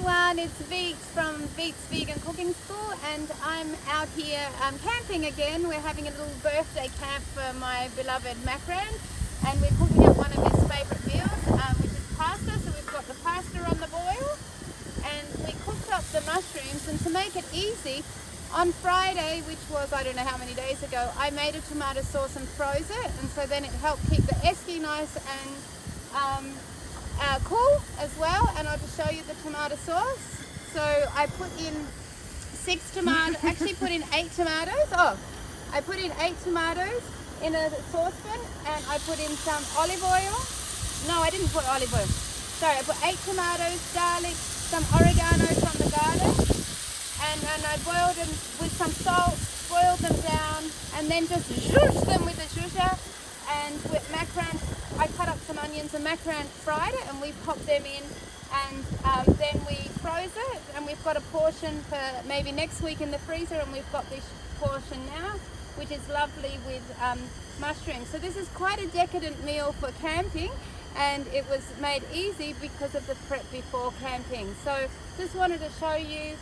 everyone, it's Veets from Veets Vegan Cooking School, and I'm out here camping again. We're having a little birthday camp for my beloved Macran, and we're cooking up one of his favourite meals, which is pasta. So we've got the pasta on the boil, and we cooked up the mushrooms. And to make it easy, on Friday, which was I don't know how many days ago, I made a tomato sauce and froze it, and so then it helped keep the esky nice and cool as well. And I'll just show you the tomato sauce. So I put in 6 tomatoes, actually put in 8 tomatoes. I put in 8 tomatoes in a saucepan, and I put in some olive oil. No, I didn't put olive oil. Sorry, I put 8 tomatoes, garlic, some oregano from the garden, and then I boiled them with some salt, boiled them down, and then just zhuzh them with the zhuzher. And with Macran, I cut up some onions, and Macran fried it, and we popped them in, and then we froze it, and we've got a portion for maybe next week in the freezer, and we've got this portion now, which is lovely with mushrooms. So this is quite a decadent meal for camping, and it was made easy because of the prep before camping. So just wanted to show you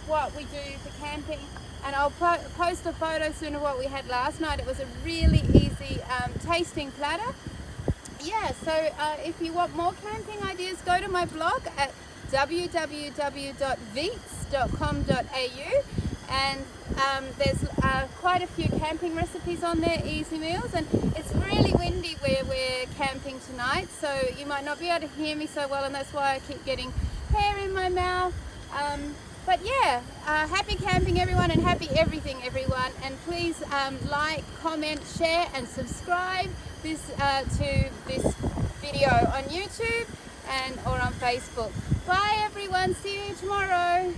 what we do for camping, and I'll post a photo soon of what we had last night. It was a really easy tasting platter. Yeah, so if you want more camping ideas, go to my blog at www.veets.com.au, and there's quite a few camping recipes on there, easy meals, and it's really windy where we're camping tonight, so you might not be able to hear me so well, and that's why I keep getting hair in my mouth. But yeah, happy camping everyone, and happy everything everyone, and please like, comment, share and subscribe this to this video on YouTube and or on Facebook. Bye everyone, see you tomorrow.